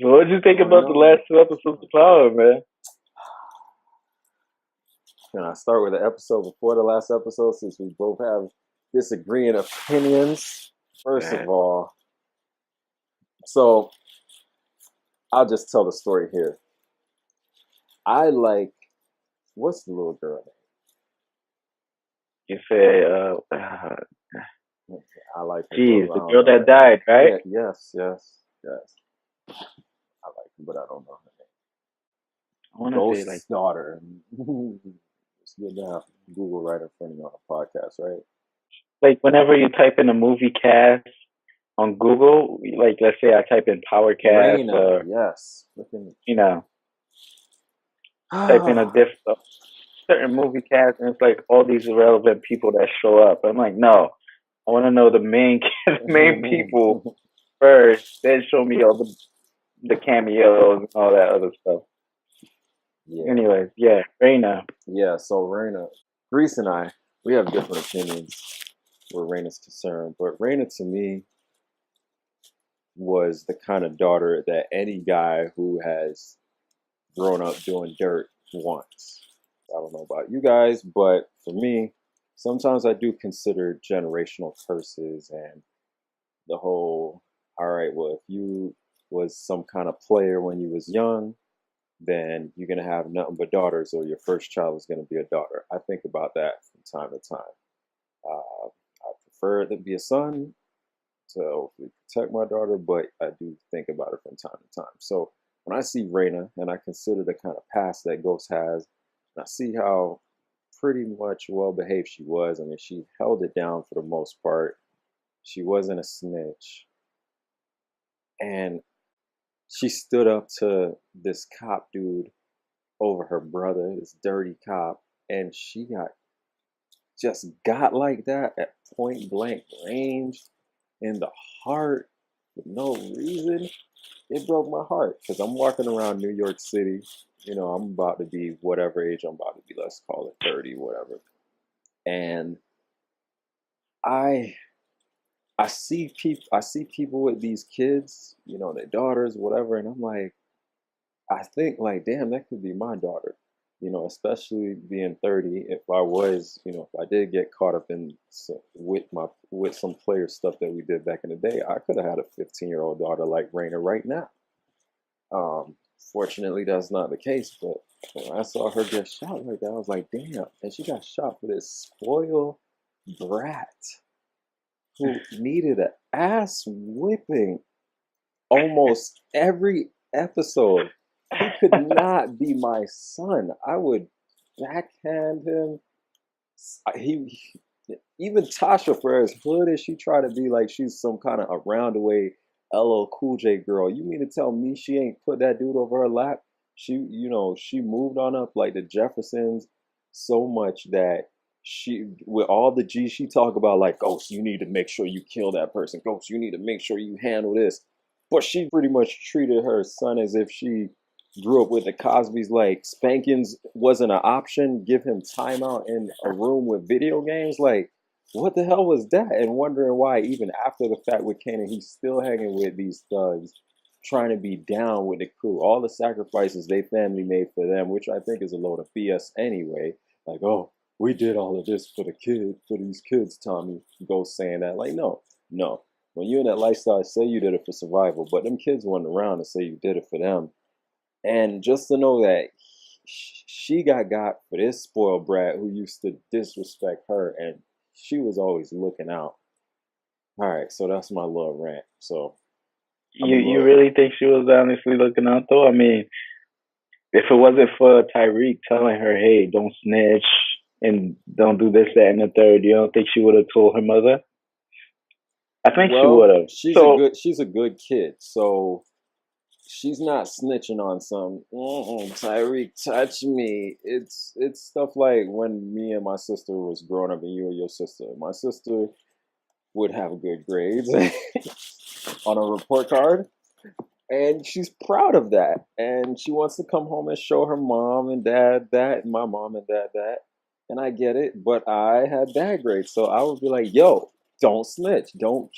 So what did you I think don't about the know. last two episodes of Power, man? Can I start with the episode before the last episode since we both have disagreeing opinions? First of Man. all, so I'll just tell the story here. I like, what's the little girl You say, name? I like her, but geez, I the don't girl know that her name. died, right? Yeah, yes. I like her, but I don't know her I name. want to say like, Ghost's daughter. It's good to have Google right in front of you on a podcast, right? whenever you type in a movie cast on Google, like let's say I type in Power Cast Raina, or yes. Looking. you know, type in a certain movie cast, and it's like all these irrelevant people that show up. I'm like, no, I want to know the main the main people first, then show me all the cameos and all that other stuff. Yeah, Anyways, yeah, Reina. yeah. So Raina, Grease and I, we have different opinions where Raina's concerned, but Raina to me was the kind of daughter that any guy who has grown up doing dirt wants. I don't know about you guys, but for me, sometimes I do consider generational curses and the whole, all right, well, if you was some kind of player when you was young, then you're gonna have nothing but daughters, or your first child is gonna be a daughter. I think about that from time to time. I prefer it to be a son to hopefully protect my daughter, but I do think about it from time to time. So when I see Raina and I consider the kind of past that Ghost has, and I see how pretty much well behaved she was. I mean, she held it down for the most part. She wasn't a snitch. And she stood up to this cop dude over her brother, this dirty cop, and she got like that at point blank range in the heart with no reason. It broke my heart because I'm walking around New York City. You know, I'm about to be whatever age I'm about to be. Let's call it 30, whatever. And I I see people with these kids, you know, their daughters, whatever, and I'm like, I think like, damn, that could be my daughter. You know, especially being 30. If I was, you know, if I did get caught up in with some player stuff that we did back in the day, I could have had a 15-year-old daughter like Raina right now. Fortunately, that's not the case. But when I saw her get shot like that, I was like, damn. And she got shot for this spoiled brat who needed an ass whipping almost every episode. He could not be my son. I would backhand him. He even Tasha, for as hood as she try to be, like she's some kind of a roundaway LL Cool J girl. You mean to tell me she ain't put that dude over her lap? She moved on up like the Jeffersons so much that with all the G she talk about, like, Ghost, you need to make sure you kill that person. Ghost, you need to make sure you handle this. But she pretty much treated her son as if she grew up with the Cosby's, like spankings wasn't an option. Give him timeout in a room with video games. Like, what the hell was that? And wondering why, even after the fact with Kanan, he's still hanging with these thugs, trying to be down with the crew. All the sacrifices they family made for them, which I think is a load of BS anyway. Like, oh, we did all of this for these kids, Tommy. Ghost saying that. Like, no. When you're in that lifestyle, say you did it for survival, but them kids weren't around to say you did it for them. And just to know that she got for this spoiled brat who used to disrespect her, and she was always looking out. All right, so that's my little rant. So I'm a You little, really think she was honestly looking out though? I mean, if it wasn't for Tyreek telling her, "Hey, don't snitch and don't do this, that, and the third, you don't think she would have told her mother? I think she would well, have. So she's a good kid, so she's not snitching on some Tyreek touch me. It's stuff like when me and my sister was growing up, and you and your sister. My sister would have good grades on a report card, and she's proud of that, and she wants to come home and show her mom and dad that, and my mom and dad that, and I get it, but I had bad grades, so I would be like, yo, don't snitch. Don't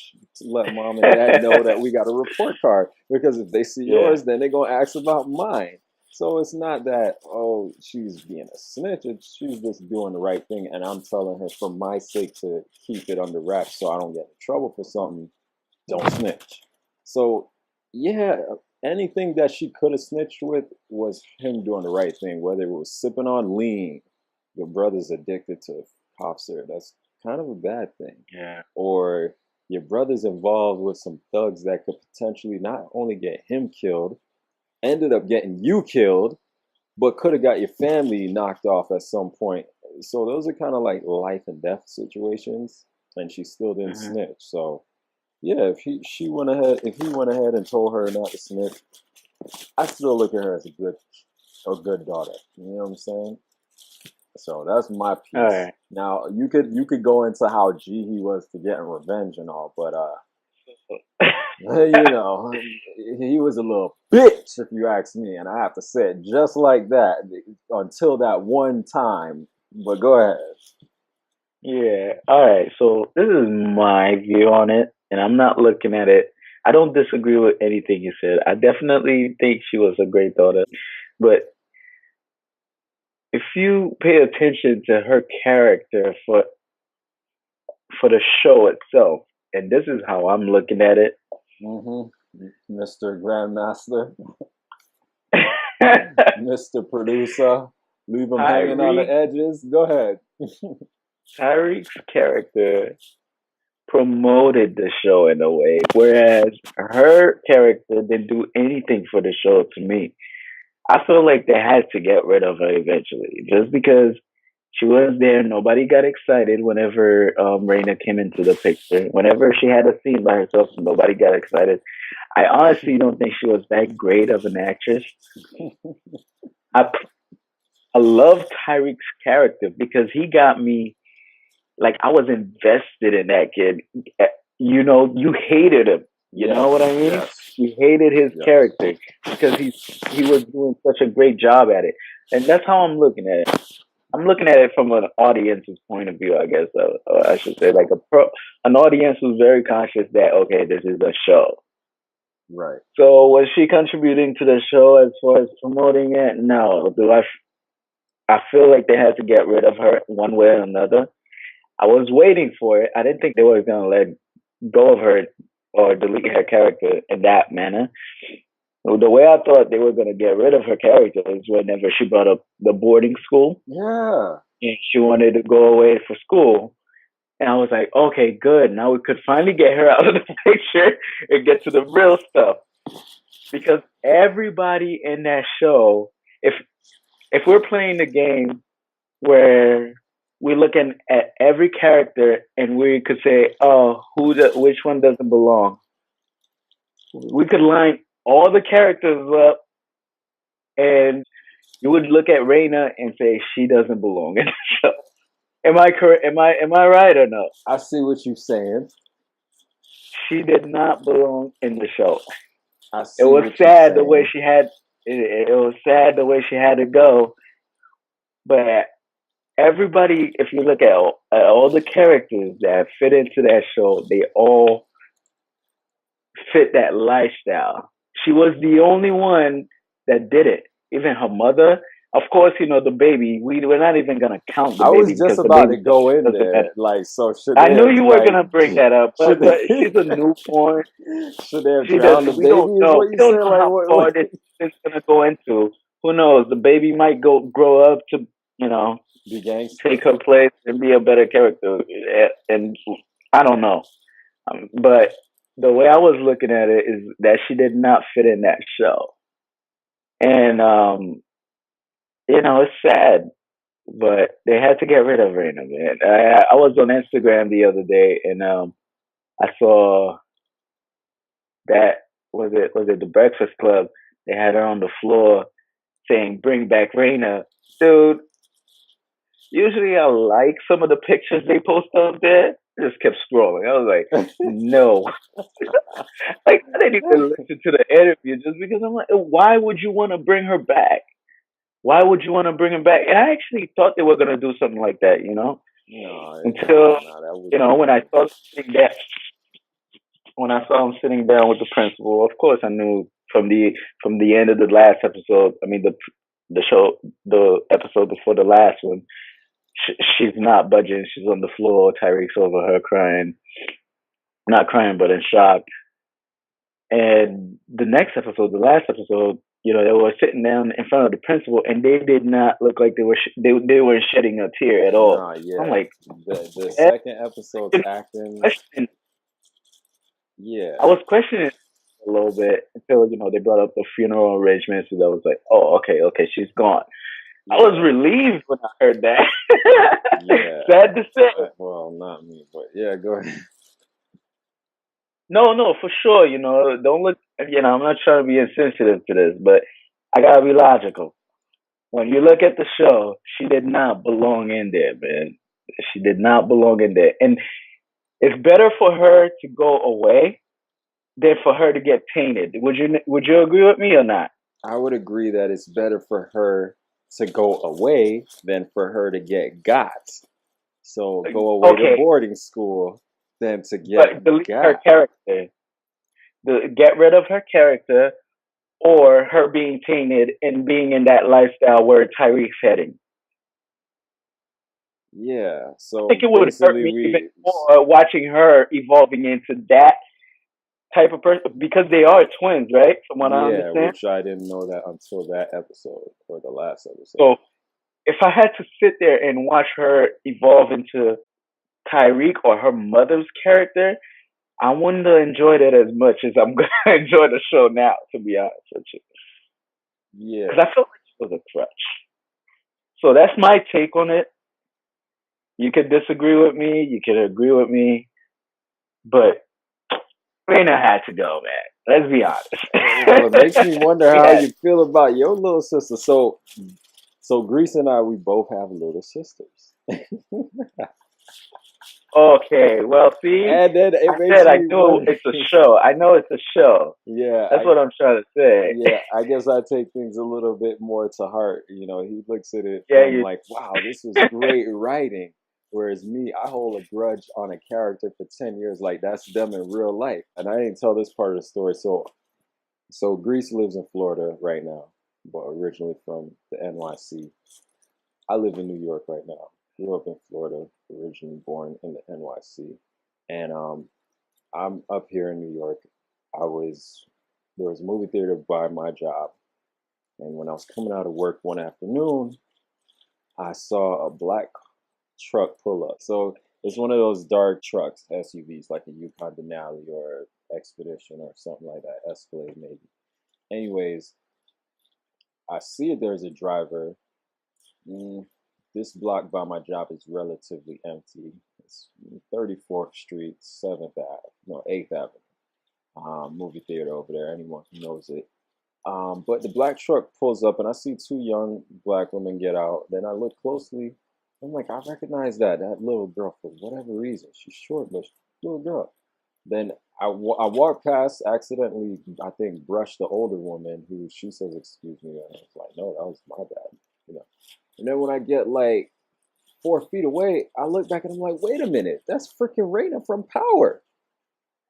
let mom and dad know that we got a report card, because if they see Yeah. yours, then they're gonna ask about mine. So it's not that, oh, she's being a snitch. She's just doing the right thing, and I'm telling her for my sake to keep it under wraps so I don't get in trouble for something. Don't snitch. So yeah, anything that she could have snitched with was him doing the right thing. Whether it was sipping on lean, your brother's addicted to cough syrup. That's kind of a bad thing. Yeah. Or your brother's involved with some thugs that could potentially not only get him killed, ended up getting you killed, but could have got your family knocked off at some point. So those are kind of like life and death situations, and she still didn't Hmm. snitch. So yeah, if he went ahead and told her not to snitch, I still look at her as a good daughter. You know what I'm saying? So that's my All piece. right. Now you could go into how G he was to getting revenge and all, but you know, he was a little bitch if you ask me, and I have to say it just like that until that one time. But go ahead. Yeah. All right. So this is my view on it, and I'm not looking at it. I don't disagree with anything you said. I definitely think she was a great daughter, but if you pay attention to her character for the show itself, and this is how I'm looking at it. Mr. Grandmaster, Mr. Producer, leave him hanging on the Tyreek edges. Go ahead. Tyreek's character promoted the show in a way, whereas her character didn't do anything for the show to me. I feel like they had to get rid of her eventually, just because she was there. Nobody got excited whenever Raina came into the picture. Whenever she had a scene by herself, nobody got excited. I honestly don't think she was that great of an actress. I I love Tyreek's character because he got me like I was invested in that kid. You know, you hated him. You know what I Yes, mean? yes, You hated his yes. character because he was doing such a great job at it, and that's how I'm looking at it. I'm looking at it from an audience's point of view, I guess. Or I should say, like an audience who's very conscious that okay, this is a show. Right. So was she contributing to the show as far as promoting it? No. I feel like they had to get rid of her one way or another. I was waiting for it. I didn't think they were gonna let go of her or delete her character in that manner. Well, the way I thought they were gonna get rid of her character is whenever she brought up the boarding school Yeah. and she wanted to go away for school. And I was like, okay, good. Now we could finally get her out of the picture and get to the real stuff. Because everybody in that show, if we're playing the game where we're looking at every character and we could say, oh, which one doesn't belong. We could line all the characters up, and you would look at Reina and say she doesn't belong in the show. Am I correct? Am I right or no? I see what you're saying. She did not belong in the show. I It see was what you're sad the way saying. she had. It was sad the way she had to go, but everybody, if you look at all the characters that fit into that show, they all fit that lifestyle. She was the only one that did it. Even her mother, of course, the baby. We're not even gonna count the I baby was just because the about baby to go in doesn't matter. there. Like, so should I they knew have you were like gonna bring that up, should but they she's a newborn. should they have She does. drowned the We don't baby? Is know. what We you don't saying? know Like, how far this is gonna go into. Who knows? The baby might grow up to you know be gangster? take her place and be a better character. And I don't know. But the way I was looking at it is that she did not fit in that show. And, it's sad, but they had to get rid of Raina, man. I was on Instagram the other day and I saw that, was it the Breakfast Club? They had her on the floor saying, bring back Raina. Dude, usually I like some of the pictures they post up there. I just kept scrolling. I was like, no. Like I didn't even listen to the interview just because I'm like, why would you want to bring her back? Why would you want to bring her back? And I actually thought they were gonna do something like that. No, until that was you know when I saw him sitting there, when I saw him sitting down with the principal. Of course, I knew from the end of the last episode. I mean the show, the episode before the last one. She's not budging. She's on the floor. Tyreek's over her crying, not crying, but in shock. And the next episode, the last episode, you know, they were sitting down in front of the principal, and they did not look like they were shedding a tear at all. nah, I'm yeah. like, The eh, second episode's acting, question. yeah, I was questioning a little bit until you know they brought up the funeral arrangements, and I was like, oh, okay, she's gone. I was yeah, relieved when I heard that. yeah. Sad to say. Well, not me, but yeah, go ahead. No, for sure. You know, don't look. You know, I'm not trying to be insensitive to this, but I gotta be logical. When you look at the show, she did not belong in there, man. She did not belong in there, and it's better for her to go away than for her to get tainted. Would you agree with me or not? I would agree that it's better for her to go away than for her to get got. So go away to Okay, boarding school than to get but delete her got. character. Get rid of her character or her being tainted and being in that lifestyle where Tyreek's heading. Yeah. I So think it would hurt basically, me even more watching her evolving into that type of person because they are twins, right? From what I yeah, understand. which I didn't know that until that episode or the last episode. So if I had to sit there and watch her evolve into Tyreek or her mother's character, I wouldn't have enjoyed it as much as I'm going to enjoy the show now, to be honest with you. Yeah. Because I felt like she was a crutch. So that's my take on it. You could disagree with me, you could agree with me, but Raina had to go, man. Let's be Well, it honest. makes me wonder how Yeah. you feel about your little sister. So Grease and I, we both have little sisters. Okay, well, see, And then it I makes said I me know wonder. it's a show. I know it's a show. Yeah, That's what I'm trying to say. yeah, I guess I take things a little bit more to heart. You know, he looks at it Yeah, from you. like, wow, this was great writing. Whereas me, I hold a grudge on a character for 10 years, like that's them in real life. And I didn't tell this part of the story. So Grease lives in Florida right now, but originally from the NYC. I live in New York right now. Grew up in Florida, originally born in the NYC. And I'm up here in New York. I was There was a movie theater by my job, and when I was coming out of work one afternoon, I saw a black truck pull up. So it's one of those dark trucks, SUVs, like a Yukon Denali or Expedition or something like that, Escalade maybe. Anyways, I see it. There's a driver. This block by my job is relatively empty. It's 34th Street, 7th Ave, no 8th Avenue. Movie theater over there. Anyone who knows it. But the black truck pulls up, and I see two young black women get out. Then I look closely. I'm like, I recognize that little girl for whatever reason. She's short, but she's a little girl. Then I walk past, accidentally, I think, brush the older woman who she says, "Excuse me." And I was like, "No, that was my bad," you know. And then when I get like 4 feet away, I look back and I'm like, "Wait a minute, that's freaking Raina from Power."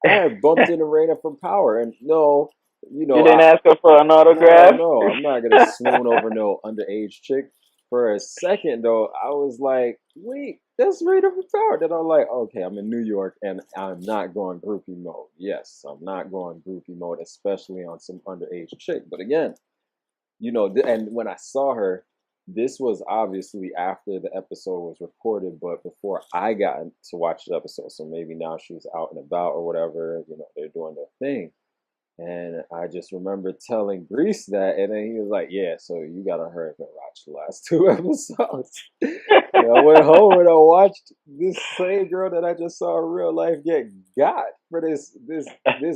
I had bumped into Raina from Power, and no, You didn't ask her for an no, autograph? no, I'm not gonna swoon over no underage chick. For a second though, I was like, wait, that's Raina from Power. Then I'm like, okay, I'm in New York and I'm not going groupie mode. Yes, I'm not going groupie mode, especially on some underage chick. But again, and when I saw her, this was obviously after the episode was recorded, but before I got to watch the episode. So maybe now she was out and about or whatever, they're doing their thing. And I just remember telling Grease that, and then he was like, "Yeah, so you gotta hurry up and watch the last 2 episodes." And I went home and I watched this same girl that I just saw in real life get got for this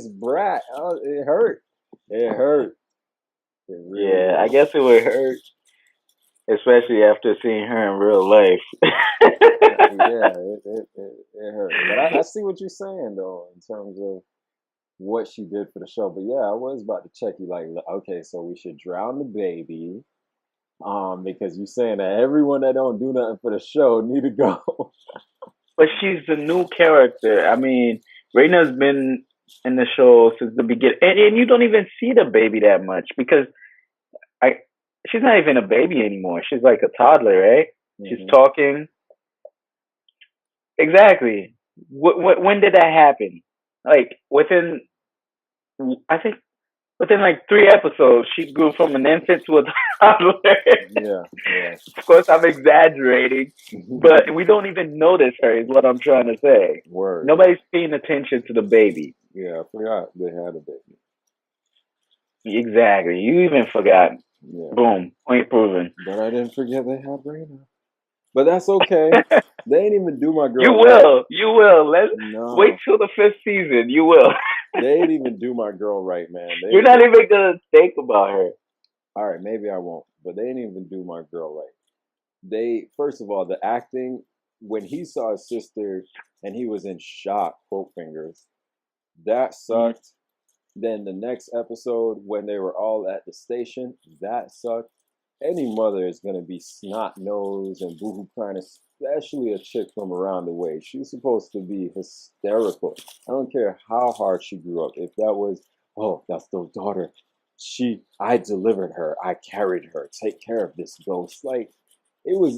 brat. It hurt. It hurt. It really Yeah, I did. guess it would hurt, especially after seeing her in real life. Yeah, it hurt. But I see what you're saying though, in terms of what she did for the show. But yeah, I was about to check you like, okay, so we should drown the baby. Because you're saying that everyone that don't do nothing for the show need to go. But she's the new character. I mean, Reina's been in the show since the beginning, and you don't even see the baby that much because I she's not even a baby anymore. She's like a toddler, right? She's Hmm. talking. Exactly. When did that happen? Like I think within like 3 episodes, she grew from an infant to a toddler. Yeah, yeah. Of course, I'm exaggerating, but we don't even notice her. Is what I'm trying to say. Word. Nobody's paying attention to the baby. Yeah, I forgot they had a baby. Exactly. You even forgot. Yeah, Boom. Point proven. but I didn't forget they had Raina. But that's okay. They ain't even do my You girl right. will. You will. Let's wait No, till the fifth season. You will. they ain't even do my girl right, man. You're not even gonna think about her. All right, maybe I won't, but they didn't even do my girl right. They, first of all, the acting, when he saw his sister and he was in shock, quote fingers, that Mm. sucked. Then the next episode, when they were all at the station, that sucked. Any mother is gonna be snot nosed and boohoo crying, especially a chick from around the way. She's supposed to be hysterical. I don't care how hard she grew up. If that was, oh, that's the daughter. I delivered her. I carried her. Take care of this ghost. Like it was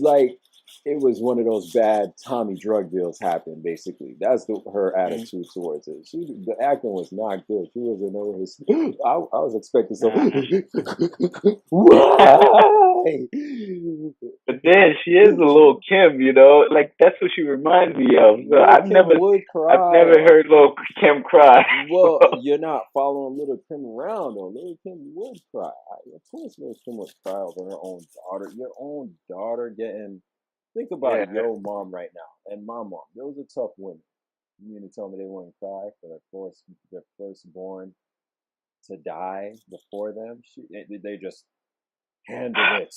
one of those bad Tommy drug deals happened. Basically, that's her Mm. attitude towards it. The acting was not good. She was in over his. I was expecting some. Nah. Why? But then she is a little Kim, like that's what she reminds me of. So Little Kim would I've cry. never heard little Kim cry. Well, you're not following Little Kim around though. Little Kim would cry. Of course, Little Kim would cry over her own daughter. Your own daughter getting. Think about Yeah, your mom right now and my mom. Those are tough women. You mean to tell me they wouldn't cry for their firstborn to die before them? They just handle it.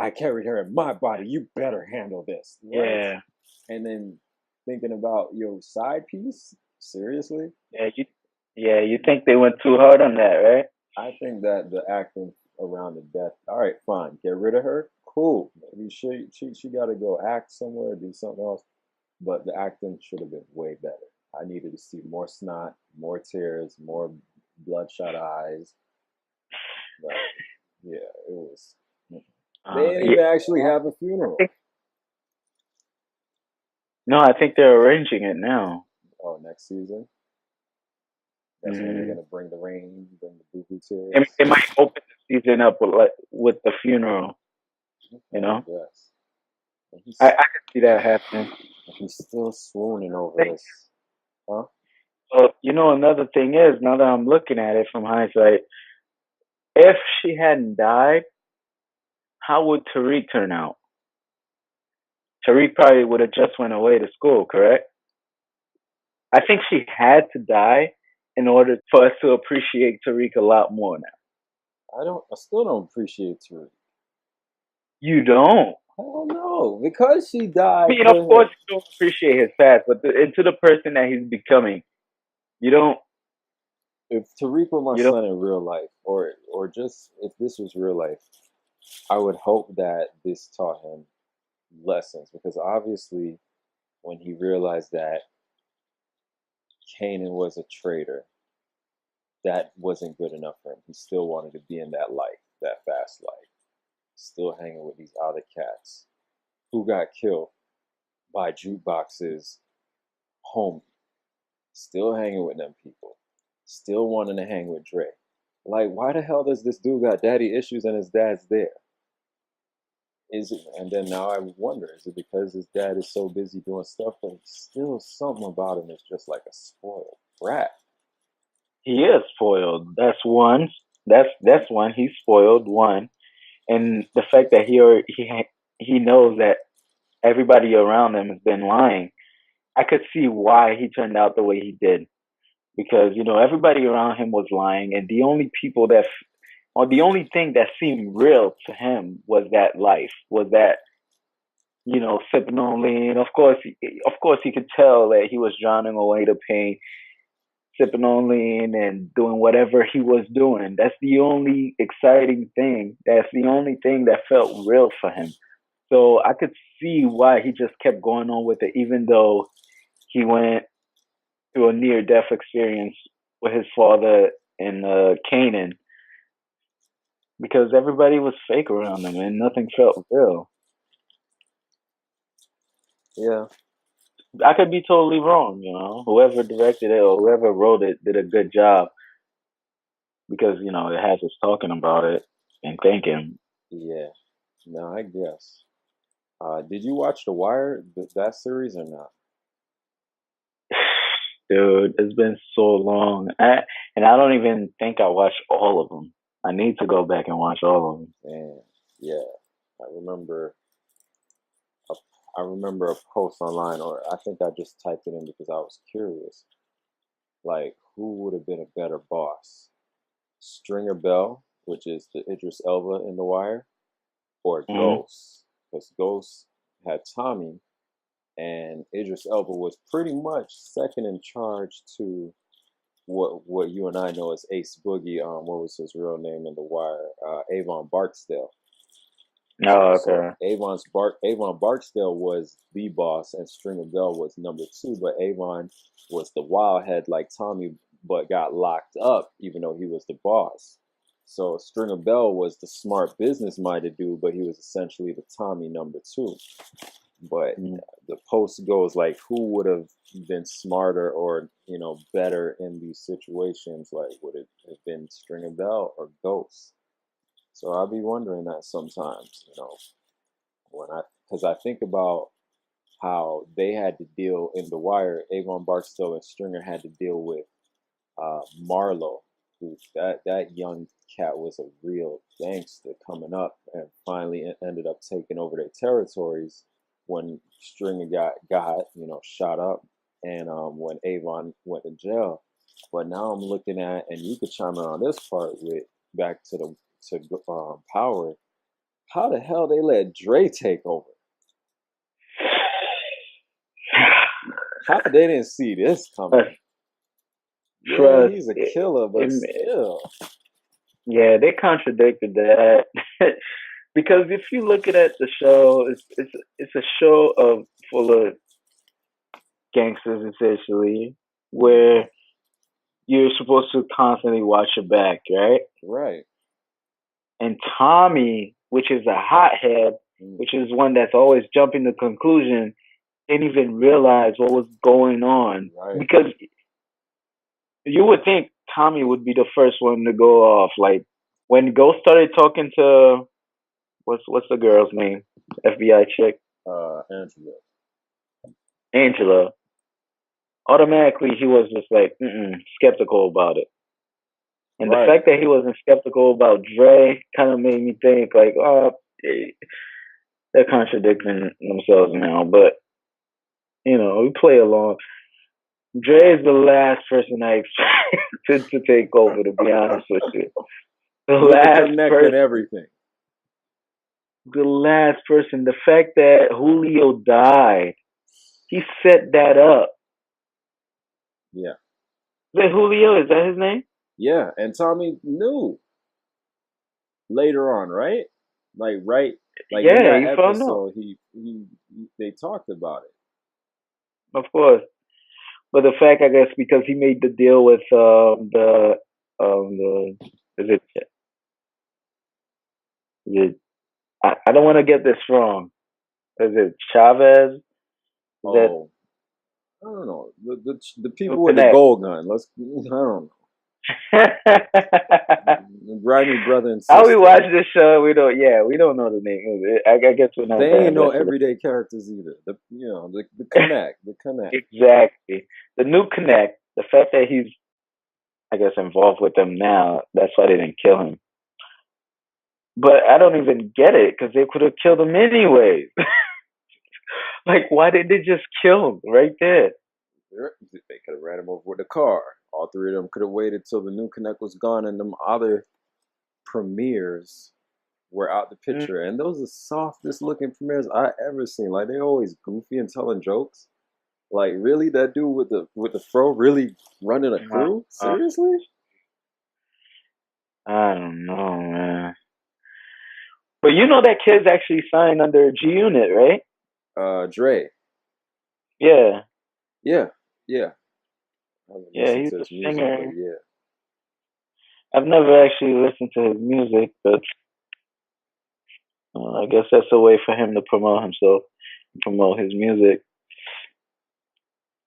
I carried her in my body. You better handle this. What? yeah, And then thinking about your side piece. Seriously, yeah. You think they went too hard on that, right? I think that the acting around the death. All right, fine. Get rid of her. Cool. Maybe she got to go act somewhere, do something else. But the acting should have been way better. I needed to see more snot, more tears, more bloodshot eyes. But yeah, it was. They didn't Yeah. even actually have a I funeral. think no. I think they're arranging it now. Oh, next season. That's when they're Hmm. gonna bring the rain, bring the boo-boo They tears. might open the season up with the funeral. You I know, guess. And I he's could see that happening. he's still swooning over this, huh? Well, another thing is, now that I'm looking at it from hindsight, if she hadn't died, how would Tariq turn out? Tariq probably would have just went away to school, correct? I think she had to die in order for us to appreciate Tariq a lot more now. I still don't appreciate Tariq. You don't. I don't know because she I died mean, of for course him. you don't appreciate his past, but into the person that he's becoming, you don't. If Tariq were my You don't. son in real life, or just if this was real life, I would hope that this taught him lessons because obviously when he realized that Kanan was a traitor, that wasn't good enough for him. He still wanted to be in that life, that fast life, still hanging with these other cats who got killed by Jukebox's homie, still hanging with them people, still wanting to hang with Dre. Like, why the hell does this dude got daddy issues and his dad's there? Is it? And then now I wonder, is it because his dad is so busy doing stuff, but still something about him is just like a spoiled brat. He is spoiled. That's one. That's one. He's spoiled. One, and the fact that he knows that everybody around him has been lying. I could see why he turned out the way he did because everybody around him was lying, and the only people or the only thing that seemed real to him was that life, was that sipping on lean. Of course, he could tell that he was drowning away the pain. sipping on lean and doing whatever he was doing. That's the only exciting thing. That's the only thing that felt real for him. So I could see why he just kept going on with it, even though he went through a near death experience with his father in Canaan, because everybody was fake around him and nothing felt real. Yeah. I could be totally wrong, you know. Whoever directed it or whoever wrote it did a good job, because it has us talking about it and thinking. Yeah. No, I guess. Did you watch The Wire, that series, or not? Dude, it's been so long, and I don't even think I watched all of them. I need to go back and watch all of them. And yeah, I remember. A, I remember a post online, or I think I just typed it in because I was curious. Like, who would have been a better boss, Stringer Bell, which is the Idris Elba in The Wire, or Hmm. Ghost? Because Ghost had Tommy, and Idris Elba was pretty much second in charge to what you and I know as Ace Boogie. What was his real name in The Wire? Avon Barksdale. So Oh, so okay. Avon Barksdale was the boss, and Stringer Bell was number two. But Avon was the wild head like Tommy, but got locked up even though he was the boss. So Stringer Bell was the smart business minded dude, but he was essentially the Tommy number two. But Mm. the post goes like, who would have been smarter or better in these situations? Like, would it have been Stringer Bell or Ghost? So I'll be wondering that sometimes, when because I think about how they had to deal in The Wire. Avon Barksdale and Stringer had to deal with Marlo, who that young cat was a real gangster coming up, and finally ended up taking over their territories when Stringer got shot up, and when Avon went to jail. But now I'm looking at, and you could chime in on this part with back to the Power. How the hell they let Dre take over? How they didn't see this coming? Yeah, Trust. he's a killer, but still. Yeah, they contradicted that. Because if you look at the show, it's a show of full of gangsters essentially, where you're supposed to constantly watch your back, right? Right. And Tommy, which is a hothead, which is one that's always jumping to conclusion, didn't even realize what was going on. Right. Because you would think Tommy would be the first one to go off. Like when Ghost started talking to what's the girl's name? FBI chick. Angela. Angela. Automatically he was just like skeptical about it. And the Right. fact that he wasn't skeptical about Dre kind of made me think like, oh, they're contradicting themselves now. But we play along. Dre is the last person I expected to take over. To be honest with you, the With the last connect and person, everything. the last person. The fact that Julio died, he set that up. Yeah. Is that Julio? Is that his name? Yeah, and Tommy knew later on, right? Like in Yeah, that he found out. episode, they talked about it. Of course. But the fact, I guess, because he made the deal with the is it I don't want to get this wrong. Is it Chavez? Is that Oh, I don't know. The people with the Connect? gold gun. I don't know. The grimy brother and How we sister. watch this show? We don't know the name. I guess we're not They that ain't no invested. everyday characters either. The connect, the connect. Exactly. The new Connect. The fact that he's, I guess, involved with them now. That's why they didn't kill him. But I don't even get it because they could have killed him anyways. Like, why did they just kill him right there? They could have ran him over with a car. All three of them could have waited till the new connect was gone and them other premieres were out the Mm. picture. And those are the softest looking premieres I ever seen. Like, they always goofy and telling jokes. Like really, that dude with the fro really running a Uh, crew? uh, Seriously? I don't know, man. But you know that kid's actually signed under G Unit, right? Dre. Yeah, Yeah, yeah. I haven't yeah, listened he's to a his music, but singer. yeah. I've never actually listened to his music, but I guess that's a way for him to promote himself, promote his music.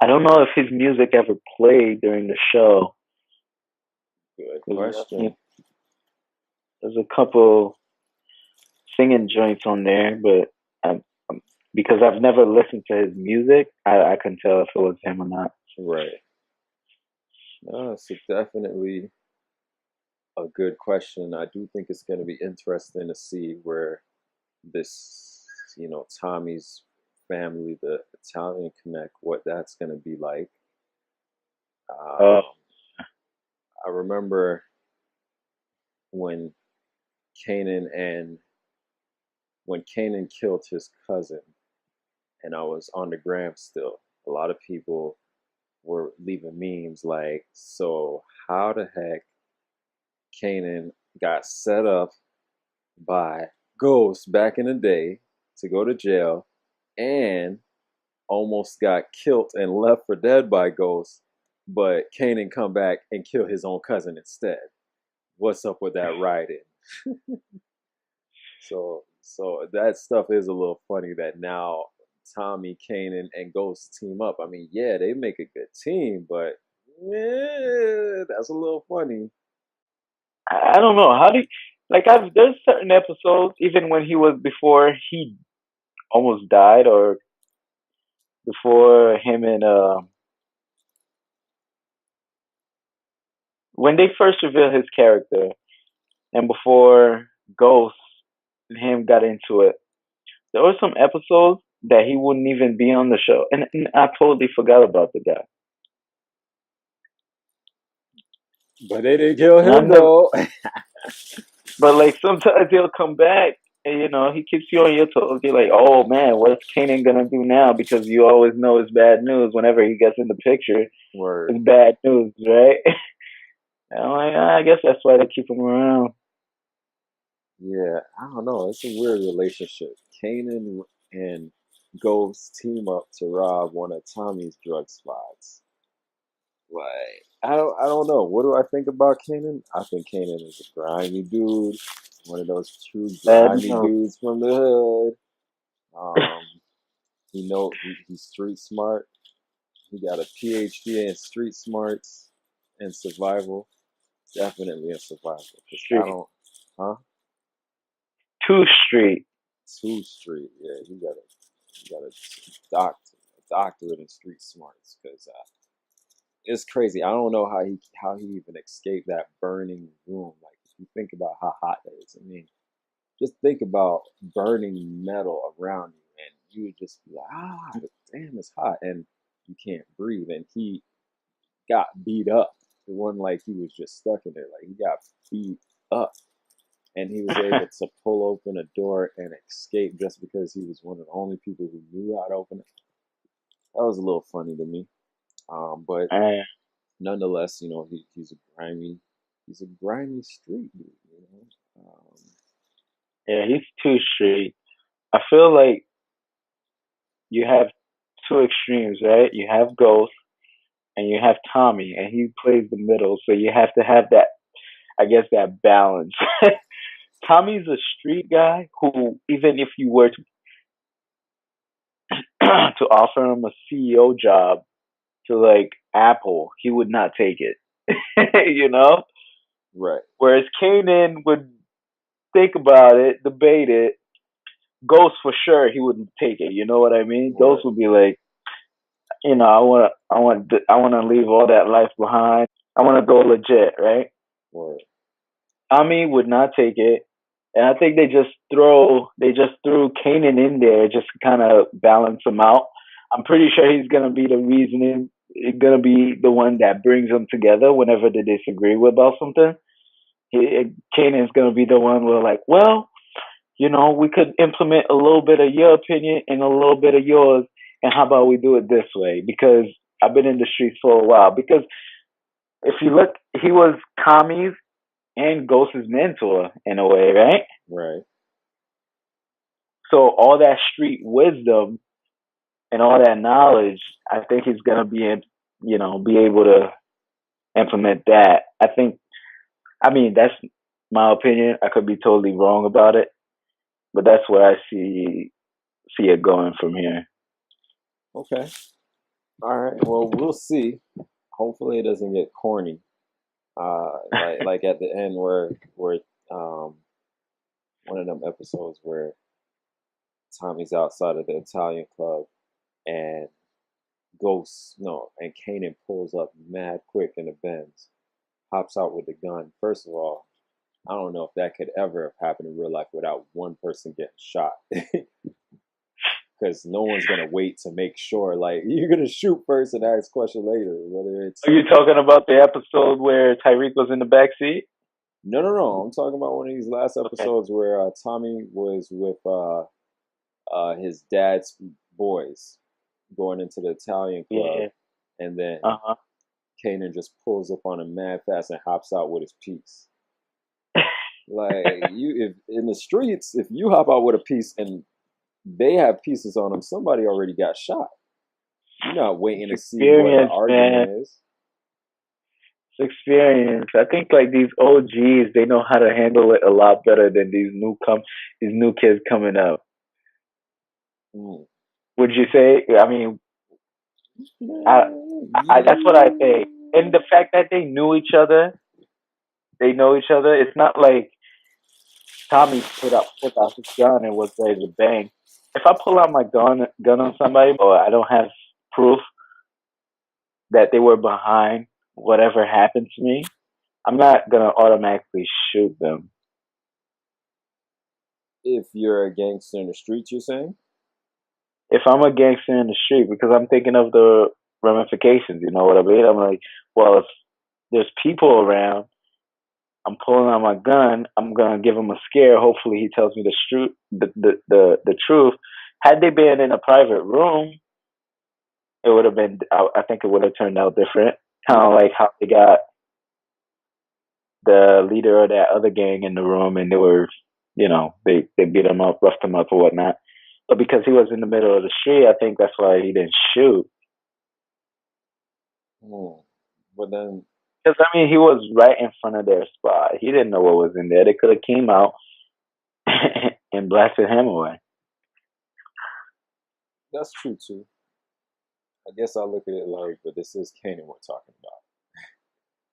I don't know if his music ever played during the show Good because question. there's a couple singing joints on there, but because I've never listened to his music, I couldn't tell if it was him or not. Right. No, it's definitely a good question. I do think it's going to be interesting to see where this, Tommy's family, the Italian Connect, what that's going to be like. Uh, Um, I remember when Kanan and when Kanan killed his cousin, and I was on the gram still. A lot of people were leaving memes like, "So how the heck Kanan got set up by Ghost back in the day to go to jail and almost got killed and left for dead by Ghost, but Kanan come back and kill his own cousin instead. What's up with that writing?" So that stuff is a little funny that now Tommy, Kanan, and Ghost team up. I mean, yeah, they make a good team, but that's a little funny. I don't know how do you, like there's certain episodes even when he was before he almost died or before him and when they first revealed his character and before Ghost and him got into it, there were some episodes that he wouldn't even be on the show, and I totally forgot about the guy. But they didn't kill And I've him never, though. but like sometimes he'll come back, and he keeps you on your toes. You're like, oh man, what's Kanan gonna do now? Because you always know it's bad news whenever he gets in the picture. Word. It's bad news, right? And I'm like, I guess that's why they keep him around. Yeah, I don't know. It's a weird relationship. Kanan and Ghost team up to rob one of Tommy's drug spots. Like, I don't know. What do I think about Kanan? I think Kanan is a grimy dude, one of those true Bad grimy news. dudes from the hood. Um, he's street smart. He got a PhD in street smarts and survival. Definitely in survival. Cause I Street. don't, huh? 2 Street. Two street. Yeah, he got a doctorate in street smarts. Cause it's crazy. I don't know how he even escaped that burning room. Like if you think about how hot that is, I mean, just think about burning metal around you, and you would just be like, damn, it's hot, and you can't breathe. And he got beat up. It wasn't like he was just stuck in there. Like he got beat up, and he was able to pull open a door and escape just because he was one of the only people who knew how to open it. That was a little funny to me. But Uh, nonetheless, he's a grimy street dude. yeah, he's 2 Street. I feel like you have two extremes, right? You have Ghost and you have Tommy, and he plays the middle. So you have to have that, I guess, that balance. Tommy's a street guy who, even if you were to to offer him a CEO job to like Apple, he would not take it. you know? Right, Whereas Kanan would think about it, debate it. Ghost for sure he wouldn't take it. You know what I mean? Ghost right, would be like, I want to leave all that life behind. I want to go legit, right? right. Tommy would not take it, and I think they just threw Kanan in there just to kind of balance him out. I'm pretty sure he's gonna be the reasoning, gonna be the one that brings them together whenever they disagree about something. Kanan's gonna be the one where like, well, we could implement a little bit of your opinion and a little bit of yours, and how about we do it this way? Because I've been in the streets for a while. Because if you look, he was Tommy's and Ghost's mentor in a way, right? Right. So all that street wisdom and all that knowledge, I think he's gonna be, be able to implement that. I mean, that's my opinion. I could be totally wrong about it, but that's where I see it going from here. Okay. All right. Well, we'll see. Hopefully, it doesn't get corny. Like at the end where um one of them episodes where Tommy's outside of the Italian club and Ghost no and Kanan pulls up mad quick in the Benz, hops out with the gun. First of all, I don't know if that could ever have happened in real life without one person getting shot. Because no one's gonna wait to make sure. Like you're gonna shoot first and ask question later. Whether it's Are you talking about the episode where Tyreek was in the back seat? no. I'm talking about one of these last episodes where Tommy was with his dad's boys going into the Italian club, and then Kanan just pulls up on him mad fast and hops out with his piece. Like if in the streets, if you hop out with a piece and they have pieces on them, somebody already got shot. You're not waiting to see what the argument is. It's experience. I think like these OGs, they know how to handle it a lot better than these new kids coming up. Would you say? I mean, that's what I think. And the fact that they know each other. It's not like Tommy put out his gun and was ready to bang. If I pull out my gun on somebody, or I don't have proof that they were behind whatever happened to me, I'm not gonna automatically shoot them. If you're a gangster in the streets, you're saying? If I'm a gangster in the street, because I'm thinking of the ramifications, you know what I mean? I'm like, well, if there's people around, I'm pulling out my gun. I'm gonna give him a scare. Hopefully, he tells me the truth. Had they been in a private room, it would have been. I think it would have turned out different. Kind of like how they got the leader of that other gang in the room, and they were, they beat him up, roughed him up, or whatnot. But because he was in the middle of the street, I think that's why he didn't shoot. But then, because I mean, he was right in front of their spot. He didn't know what was in there. They could have came out and blasted him away. That's true too. I guess I'll look at it like, but this is Kanan we're talking about.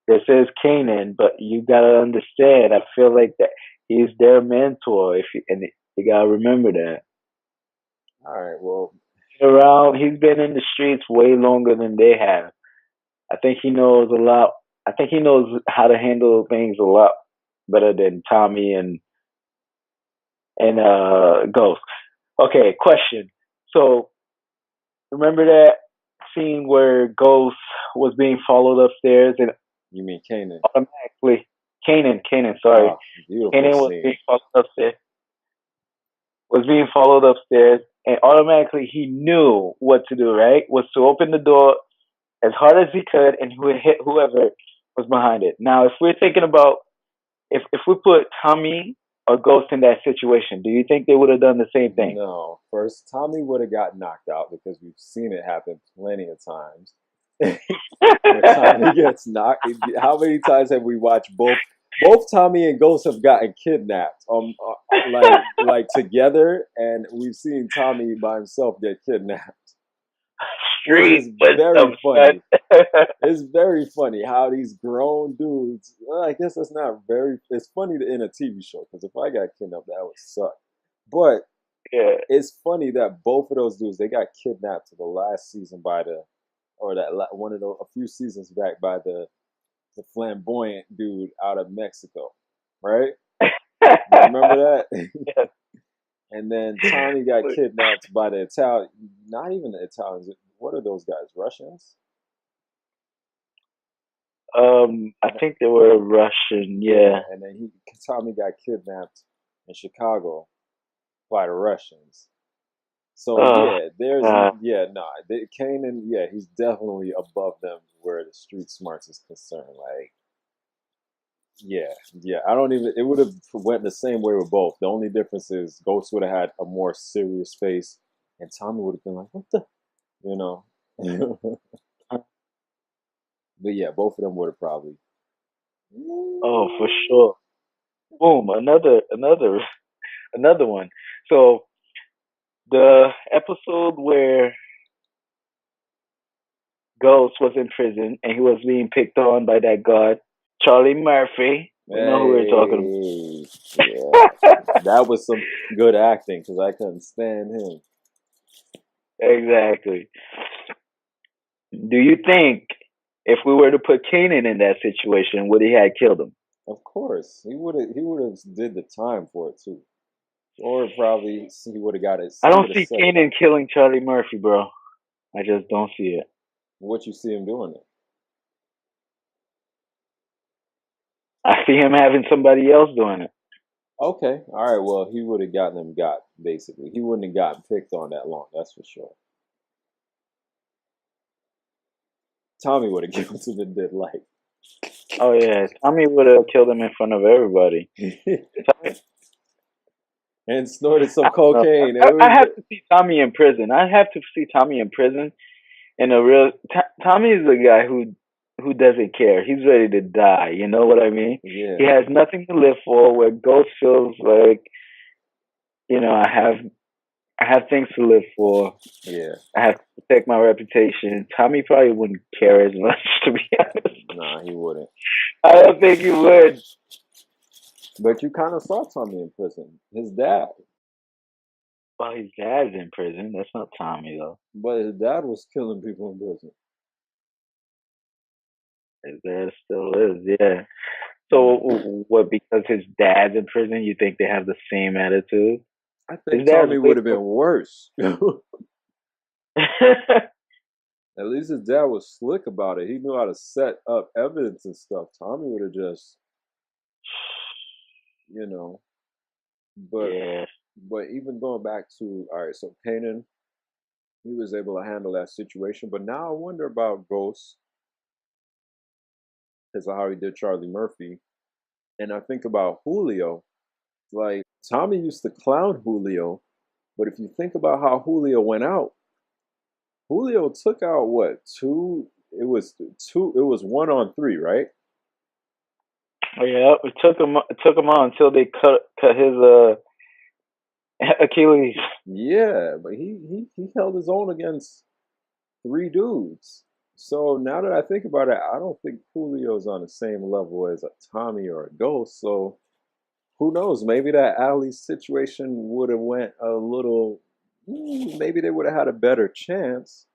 This is Kanan, but you gotta understand. I feel like that he's their mentor. And you gotta remember that. All right. Well, he's been in the streets way longer than they have. I think he knows a lot. I think he knows how to handle things a lot better than Tommy and Ghost. Okay, question. So remember that scene where Ghost was being followed upstairs, and you mean Kanan? Automatically, Kanan. Sorry, Kanan was being followed upstairs. Was being followed upstairs, and automatically he knew what to do. Right, was to open the door as hard as he could, and he would hit whoever was behind it. Now, if we're thinking about if we put Tommy or Ghost in that situation, do you think they would have done the same thing? No. First, Tommy would have got knocked out because we've seen it happen plenty of times. When Tommy gets knocked, how many times have we watched both Tommy and Ghost have gotten kidnapped, like together, and we've seen Tommy by himself get kidnapped. It's very funny. It's very funny how these grown dudes. Well, I guess that's not very. It's funny in a TV show because if I got kidnapped, that would suck. But it's funny that both of those dudes they got kidnapped to the last season by a few seasons back by the flamboyant dude out of Mexico, right? Remember that? Yeah. And then Tommy got kidnapped by the Italian. Not even the Italians. What are those guys? Russians? I think they were Russian, yeah. And then Tommy got kidnapped in Chicago by the Russians. So Oh yeah, there's God. Kanan, yeah, he's definitely above them where the street smarts is concerned. Like, yeah, I don't even. It would have went the same way with both. The only difference is Ghost would have had a more serious face, and Tommy would have been like, "What the," you know. But yeah, both of them would have probably. Oh, for sure. Boom. Another one. So the episode where Ghost was in prison and he was being picked on by that guard, Charlie Murphy. We know who we're talking Hey, yeah, about. that was some good acting because I couldn't stand him. Exactly. Do you think if we were to put Kanan in that situation, would he have killed him? Of course, he would have did the time for it too, or probably he would have got it. I He don't would have see said it. Kanan killing Charlie Murphy, bro. I just don't see it. What you see him doing it? I see him having somebody else doing it. Okay, all right. Well, he would have gotten him got basically. He wouldn't have gotten picked on that long. That's for sure. Tommy would have killed him in dead life. Oh yeah, Tommy would have killed him in front of everybody. Tommy, And snorted some I don't know. cocaine. I have to see Tommy in prison. I have to see Tommy in prison. In a real, Tommy is a guy who doesn't care. He's ready to die. You know what I mean? Yeah, He has nothing to live for. Where Ghost feels like, I have things to live for. yeah. I have to protect my reputation. Tommy probably wouldn't care as much, to be honest. Nah, he wouldn't. I don't think he would. But you kind of saw Tommy in prison. His dad. Well, his dad's in prison. That's not Tommy though. But his dad was killing people in prison. His dad still is. Yeah. So what? Because his dad's in prison, you think they have the same attitude? I His think dad's Tommy way would have more. been worse. At least his dad was slick about it. He knew how to set up evidence and stuff. Tommy would have just, you know. But Yeah. even going back to all right, so Kanan, he was able to handle that situation. But now I wonder about Ghost because of how he did Charlie Murphy, and I think about Julio. Like Tommy used to clown Julio, but if you think about how Julio went out, Julio took out what two? It was two. It was 1-on-3, right? Oh, yeah. It took him on until they cut his Achilles. Yeah, but he held his own against three dudes. So now that I think about it, I don't think Julio's on the same level as a Tommy or a Ghost. So who knows? Maybe that alley situation would have went a little. Maybe they would have had a better chance,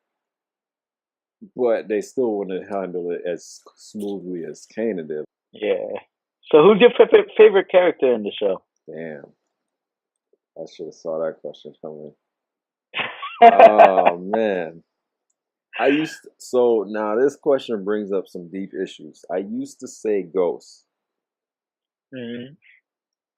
but they still wouldn't have handled it as smoothly as Kanan did. Yeah. So who's your favorite character in the show? Damn, I should have saw that question coming. Oh man. So now this question brings up some deep issues. I used to say Ghost. Mhm.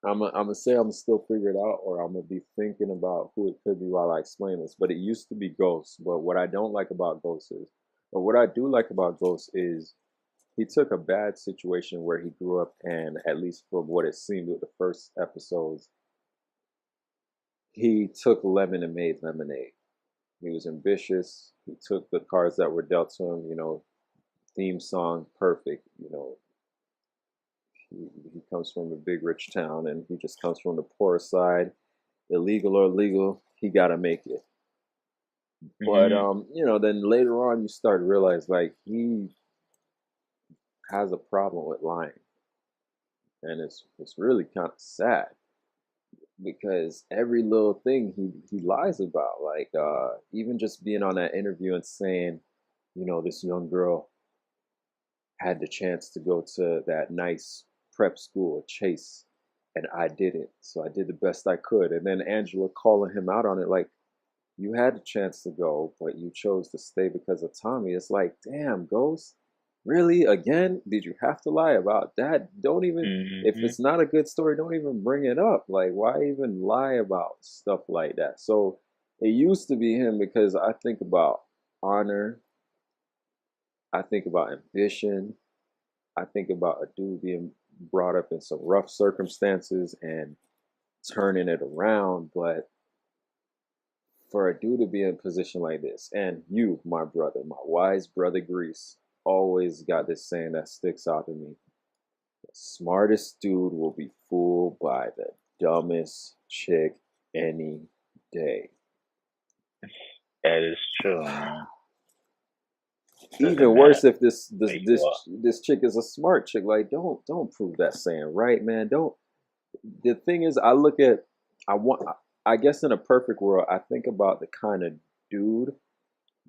I'm gonna say I'm still figure it out, or I'm gonna be thinking about who it could be while I explain this. But it used to be Ghost. But what I don't like about Ghost is, or what I do like about Ghost is, he took a bad situation where he grew up, and at least from what it seemed with the first episodes, he took lemon and made lemonade. He was ambitious. He took the cards that were dealt to him. Theme song, perfect. He comes from a big rich town, and he just comes from the poor side, illegal or legal. He got to make it. But Mhm. then later on, you start to realize like he has a problem with lying, and it's really kind of sad because every little thing he lies about, like even just being on that interview and saying, this young girl had the chance to go to that nice prep school, Chase, and I didn't. So I did the best I could. And then Angela calling him out on it, like, you had a chance to go, but you chose to stay because of Tommy. It's like, damn, Ghost, really? Again? Did you have to lie about that? Don't even, if Mhm. it's not a good story, don't even bring it up. Like, why even lie about stuff like that? So It used to be him because I think about honor, I think about ambition, I think about a dude being brought up in some rough circumstances and turning it around. But for a dude to be in a position like this, and you, my brother, my wise brother Grease, always got this saying that sticks out to me. The smartest dude will be fooled by the dumbest chick any day. That is true, man. Even Doesn't worse matter if where you are. this chick is a smart chick. Like, don't prove that saying right, man. Don't. The thing is, I look at, I want, I guess in a perfect world, I think about the kind of dude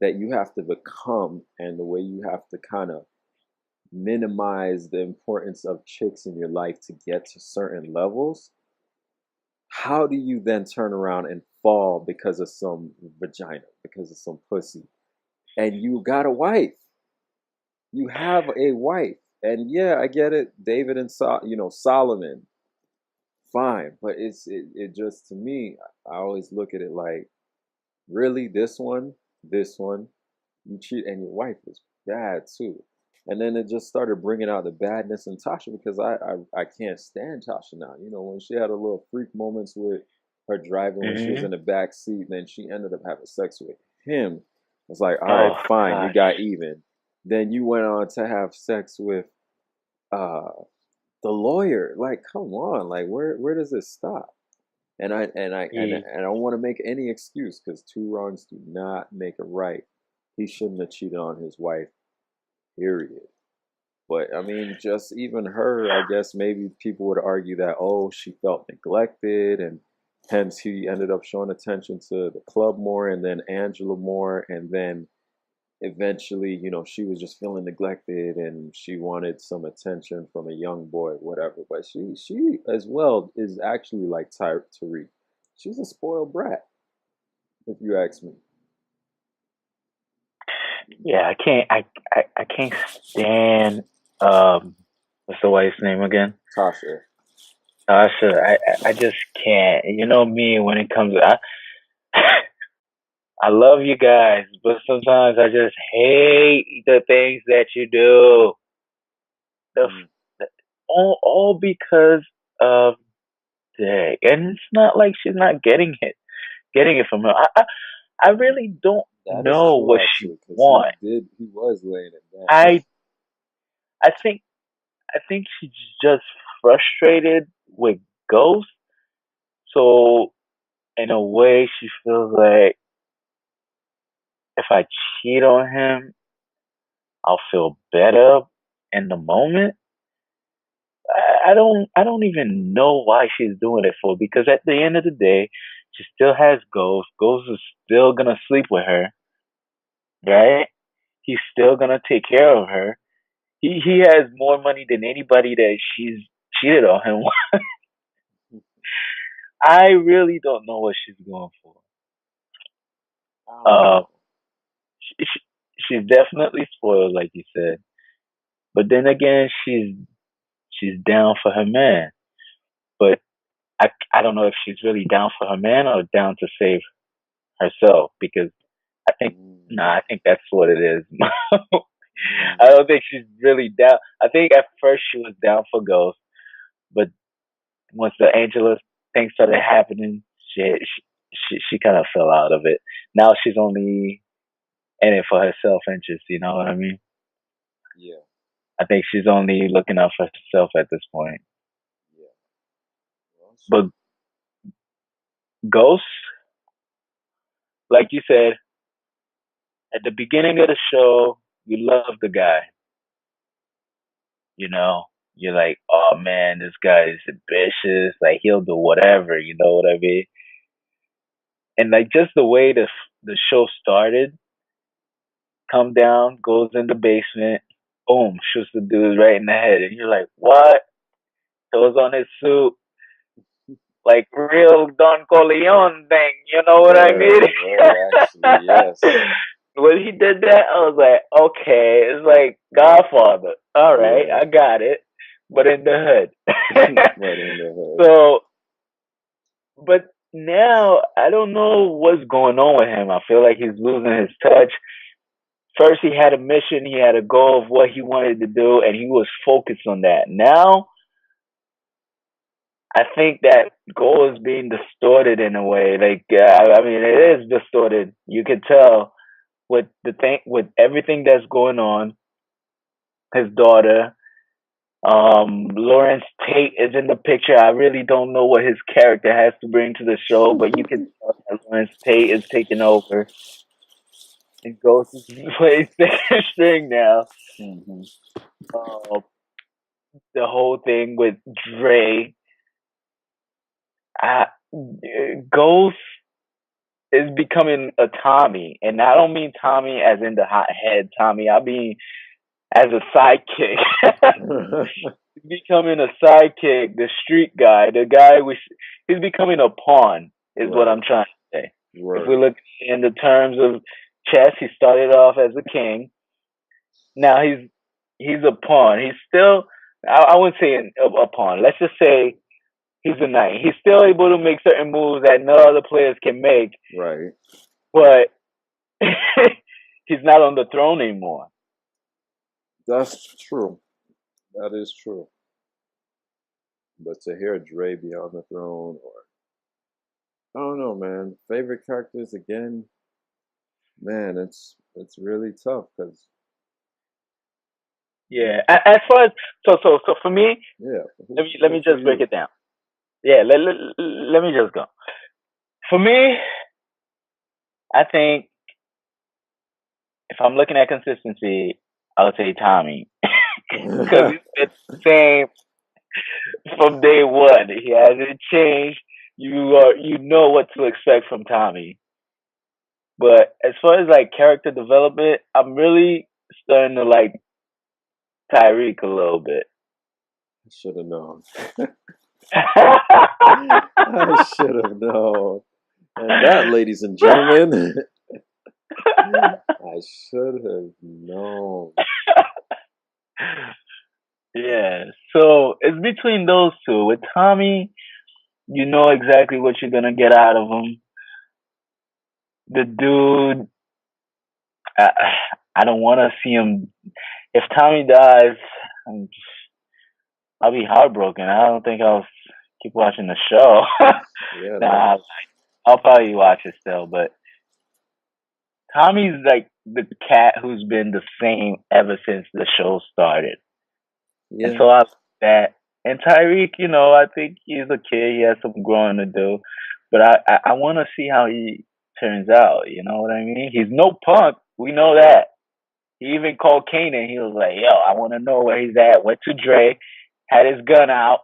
that you have to become and the way you have to kind of minimize the importance of chicks in your life to get to certain levels. How do you then turn around and fall because of some vagina, because of some pussy? And you got a wife. You have a wife. And yeah, I get it. David and Solomon, fine. But it just, to me, I always look at it like, really, this one, you cheat, and your wife was bad too. And then it just started bringing out the badness in Tasha because I can't stand Tasha now. You know, when she had a little freak moments with her driving when she was in Hmm. the back seat, and then she ended up having sex with him. It's like, all right, Oh fine, you gosh. got even. Then you went on to have sex with uh the lawyer. Like, come on, like where does this stop? He, And I don't want to make any excuse because two wrongs do not make a right. He shouldn't have cheated on his wife, period. But I mean, just even her, I guess maybe people would argue that, oh, she felt neglected, and hence he ended up showing attention to the club more, and then Angela more, and then eventually, she was just feeling neglected, and she wanted some attention from a young boy, whatever. But she as well is actually like Tariq. She's a spoiled brat, if you ask me. yeah, I can't stand what's the wife's name again? Tasha. Tasha. I just can't. You know me when it comes. I love you guys, but sometimes I just hate the things that you do. The, Mm, all because of Day, and it's not like she's not getting it from him. I really don't that is know what true, she actually, because wants. he was laying it down. I I think I think she's just frustrated with Ghost. So in a way, she feels like if I cheat on him, I'll feel better in the moment. I don't even know why she's doing it for because at the end of the day, she still has Ghost. Ghost is still gonna sleep with her, right? He's still gonna take care of her. He has more money than anybody that she's cheated on him. I really don't know what she's going for. I don't Uh, know. she's definitely spoiled, like you said. But then again, she's down for her man. But I don't know if she's really down for her man or down to save herself because I think Mm, nah, I think that's what it is. I mm, don't think she's really down. I think at first she was down for Ghost, but once the Angela thing started happening, she kind of fell out of it. Now she's only in it for her self interest. You know what I mean? yeah, I think she's only looking out for herself at this point. yeah. Well, But Ghost, like you said at the beginning of the show, you love the guy. You know, you're like, oh man, this guy is ambitious. Like he'll do whatever. You know what I mean? And like just the way the show started, come down, goes in the basement, boom, shoots the dude right in the head, and you're like, what? Throws on his suit, like real Don Corleone thing. You know what I mean? word, word. Actually, yes. When he did that, I was like, okay, it's like Godfather. All right, Yeah, I got it, but in the hood. right in the hood. So, but now I don't know what's going on with him. I feel like he's losing his touch. First, he had a mission, he had a goal of what he wanted to do, and he was focused on that. Now, I think that goal is being distorted in a way. Like, I mean, it is distorted. You could tell with the thing, with everything that's going on. His daughter, Lawrence Tate is in the picture. I really don't know what his character has to bring to the show, but you can tell that Lawrence Tate is taking over and Ghost is playing second string now. Hmm. Uh, the whole thing with Dre, I, Ghost is becoming a Tommy, and I don't mean Tommy as in the hothead Tommy. I mean as a sidekick. He's becoming a sidekick, the street guy, the guy he's becoming a pawn, is what Right. I'm trying to say. If we Right. look in the terms of chess, he started off as a king. Now he's a pawn. He's still, I wouldn't say a pawn. Let's just say he's a knight. He's still able to make certain moves that no other players can make, Right. but he's not on the throne anymore. That's true. That is true. But to hear Dre be on the throne, or I don't know, man. Favorite characters again, man. It's really tough because Yeah. As far as so for me, yeah. let me For just break you? it down. Yeah, let me just go. For me, I think if I'm looking at consistency, I would say Tommy because he's been the same from day one. He hasn't changed. You know what to expect from Tommy. But as far as like character development, I'm really starting to like Tyreek a little bit. I should have known. I should have known. And that, ladies and gentlemen, I should have known. Yeah. So it's between those two. With Tommy, you know exactly what you're gonna get out of him. The dude, I, I don't want to see him. If Tommy dies, I'm I'll be heartbroken. I don't think I'll keep watching the show. Yeah, no. Nah, I'll probably watch it still. But Tommy's like the cat who's been the same ever since the show started, and Yeah, so I like that. And Tyreek, you know, I think he's a kid. He has some growing to do, but I want to see how he turns out. You know what I mean? He's no punk. We know that. He even called Kanan. He was like, "Yo, I want to know where he's at." Went to Dre, had his gun out.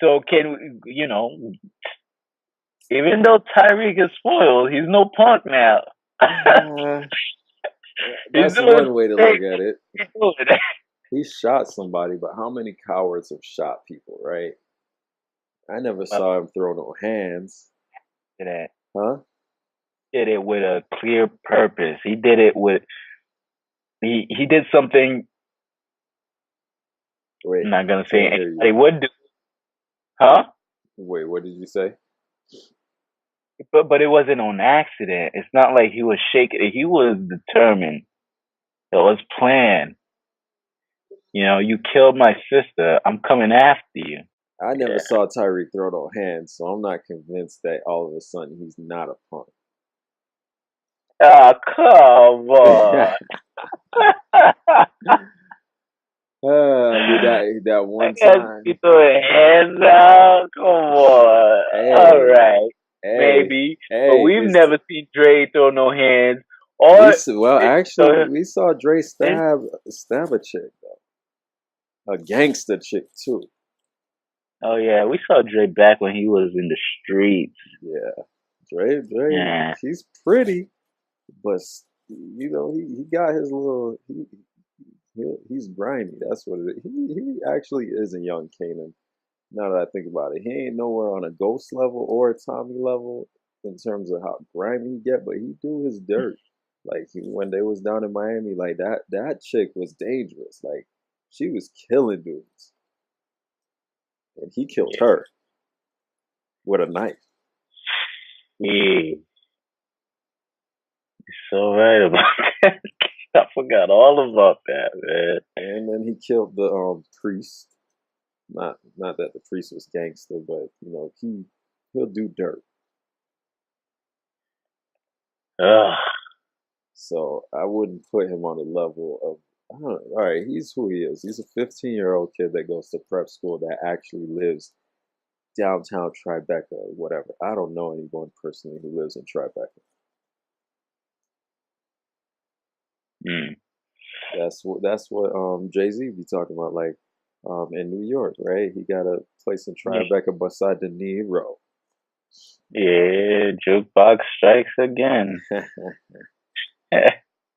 So can you know? Even though Tyreek is spoiled, he's no punk now. uh, He's that's doing one way to great. look at it. He's doing He shot somebody, but how many cowards have shot people, right? I never Well, saw him throw no hands. that Huh? did it with a clear purpose. He did it with he did something. Wait, I'm not gonna say can't hear you. anybody would do, huh? Wait, what did you say? But it wasn't on accident. It's not like he was shaking. He was determined. It was planned. You know, you killed my sister. I'm coming after you. I never Yeah. saw Tyreek throw no hands, so I'm not convinced that all of a sudden he's not a punk. Oh, come on. I mean that I one guess you time. throwing hands out. Come on. All Hey, right. hey, Maybe. But hey! we've It's never seen Dre throw no hands. we Or, well actually uh, we saw Dre it's, stab a chick though, a gangster chick too. oh, yeah. We saw Dre back when he was in the streets. Yeah, Dre, Yeah. she's pretty, but he got his little he's grimy. That's what it is. He actually is a young Kanan. Now that I think about it, he ain't nowhere on a Ghost level or a Tommy level in terms of how grimy he get, but he do his dirt. Like when they was down in Miami, like that chick was dangerous. Like she was killing dudes, and he killed Yeah. her. with a knife. Yeah, you're so right about that. I forgot all about that, man. And then he killed the priest. Not that the priest was gangster, but you know he'll do dirt. Ugh. So I wouldn't put him on the level of. I don't know. All right, he's who he is. He's a 15-year-old kid that goes to prep school that actually lives downtown Tribeca, or whatever. I don't know anyone personally who lives in Tribeca. Mm. That's what Jay-Z be talking about, like in New York, right? He got a place in Tribeca beside De Niro. Yeah, jukebox strikes again.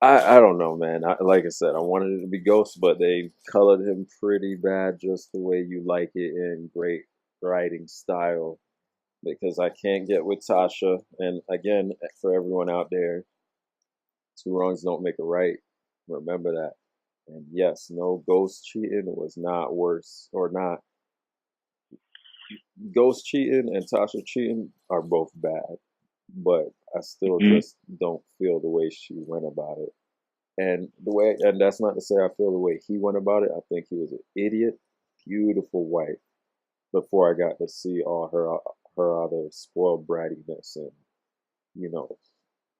I don't know, man. Like I said, I wanted it to be Ghost, but they colored him pretty bad, just the way you like it, in great writing style. Because I can't get with Tasha. And again, for everyone out there, two wrongs don't make a right. Remember that. And yes, no, Ghost cheating was not worse, or not. Ghost cheating and Tasha cheating are both bad, but I still Mm-hmm. just don't feel the way she went about it. And that's not to say I feel the way he went about it. I think he was an idiot. Beautiful wife. Before I got to see all her other spoiled brattiness, and you know,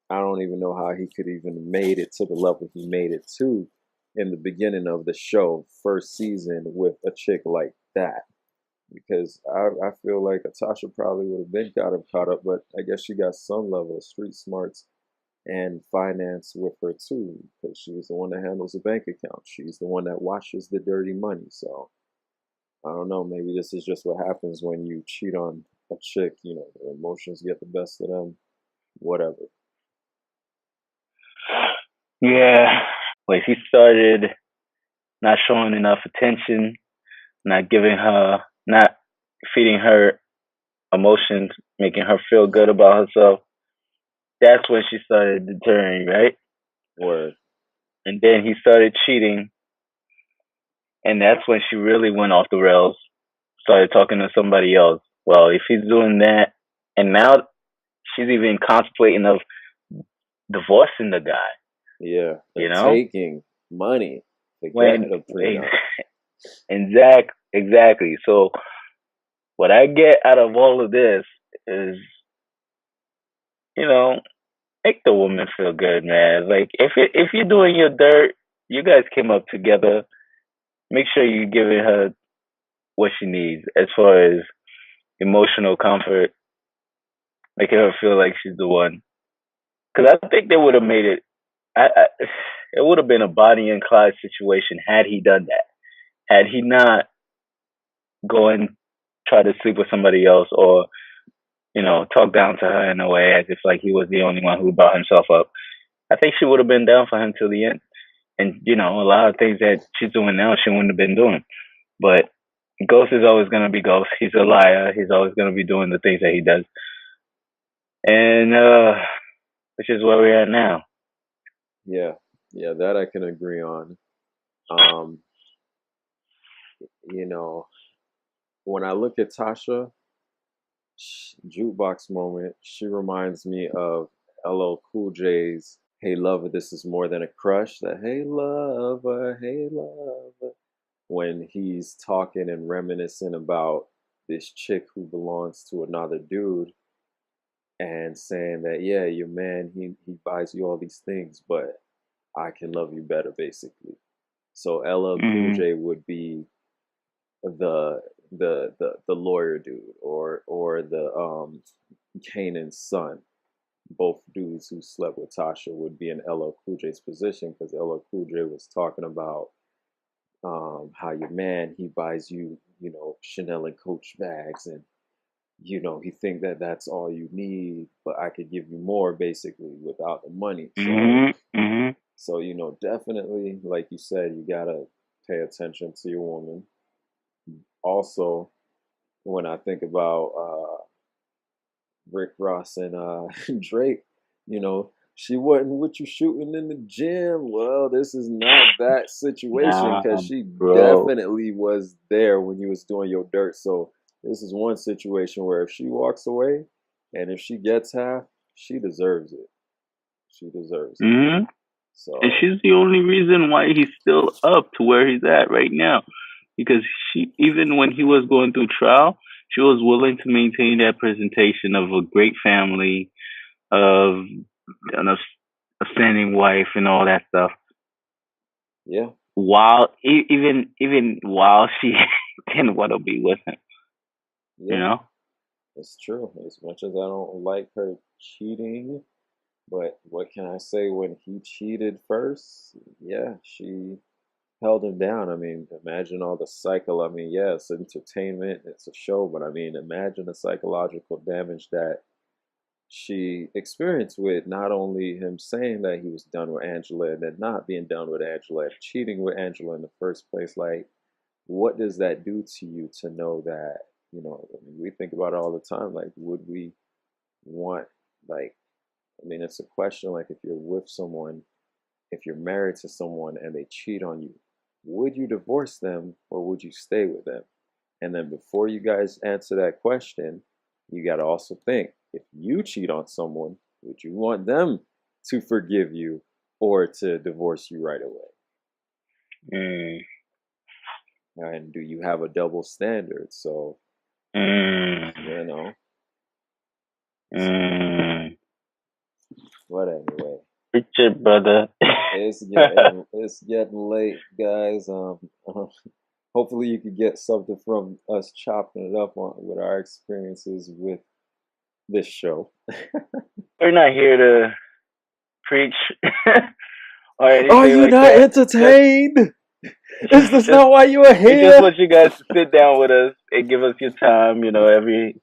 I don't even know how he could even made it to the level he made it to in the beginning of the show, first season, with a chick like that. Because I feel like Natasha probably would have been got him caught up, but I guess she got some level of street smarts and finance with her too, because she's the one that handles the bank account. She's the one that washes the dirty money. So I don't know. Maybe this is just what happens when you cheat on a chick. You know, their emotions get the best of them. Whatever. Yeah. Like he started not showing enough attention, not giving her, not feeding her emotions, making her feel good about herself. That's when she started deterring, right? Or And then he started cheating, and that's when she really went off the rails, started talking to somebody else. Well, if he's doing that, and now she's even contemplating of divorcing the guy, yeah, you and know? taking money to get When a prenup. exactly. So what I get out of all of this is, you know, make the woman feel good, man. Like if you're doing your dirt, you guys came up together. Make sure you're giving her what she needs as far as emotional comfort, making her feel like she's the one. Because I think they would have made it. It would have been a Bonnie and Clyde situation had he done that. Had he not go and try to sleep with somebody else, or talk down to her in a way as if like he was the only one who brought himself up. I think she would have been down for him till the end. And a lot of things that she's doing now, she wouldn't have been doing. But Ghost is always gonna be Ghost. He's a liar. He's always gonna be doing the things that he does. And which is where we're at now. Yeah, yeah, that I can agree on. Um, you know, when I look at Tasha, jukebox moment, she reminds me of LL Cool J's "Hey Lover, This Is More Than a Crush." That hey lover," when he's talking and reminiscing about this chick who belongs to another dude, and saying that, yeah, your man, he buys you all these things, but I can love you better, basically. So LL Cool Mm-hmm. J would be the the lawyer dude, or the Kanan's son. Both dudes who slept with Tasha would be in LL Cool J's position, because LL Cool J was talking about how your man, he buys you, Chanel and Coach bags, and he think that that's all you need, but I could give you more, basically, without the money. So Mm-hmm. Mm-hmm. so definitely, like you said, you gotta pay attention to your woman. Also, when I think about Rick Ross and Drake, she wasn't with you shooting in the gym. Well, this is not that situation, Nah, because she bro. definitely was there when you was doing your dirt. So this is one situation where if she walks away and if she gets half, she deserves it. She deserves it. And So she's the only reason why he's still up to where he's at right now. Because she, even when he was going through trial, she was willing to maintain that presentation of a great family, of an outstanding wife, and all that stuff. yeah, While even while she didn't want to be with him, you yeah, know. it's true. As much as I don't like her cheating, but what can I say when he cheated first? Yeah, she held him down. I mean, imagine all the cycle. I mean, yeah, it's entertainment, it's a show, but I mean, imagine the psychological damage that she experienced with not only him saying that he was done with Angela and then not being done with Angela, and cheating with Angela in the first place. Like, what does that do to you to know that, I mean, we think about it all the time. Like, would we want, like, I mean, it's a question like if you're with someone, if you're married to someone and they cheat on you, would you divorce them or would you stay with them? And then before you guys answer that question, you got to also think, if you cheat on someone, would you want them to forgive you or to divorce you right away? Mm. And do you have a double standard? So, Mm. you know, Mm. but anyway, Richard, brother. it's getting late, guys. Hopefully you could get something from us chopping it up on with our experiences with this show. We're not here to preach or anything Are you like not that. entertained? Is this Just, not why you are we just here? want you guys to sit down with us and give us your time, every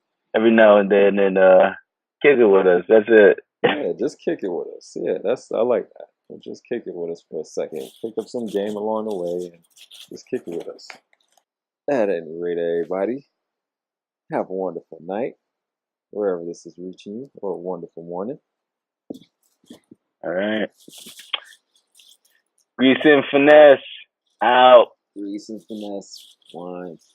now and then, and kick it with us. That's it. Yeah, just kick it with us. Yeah, I like that. Just kick it with us for a second. Pick up some game along the way and just kick it with us. At any rate, everybody, have a wonderful night, wherever this is reaching you, or a wonderful morning. All right. Grease and finesse out. Grease and finesse wines.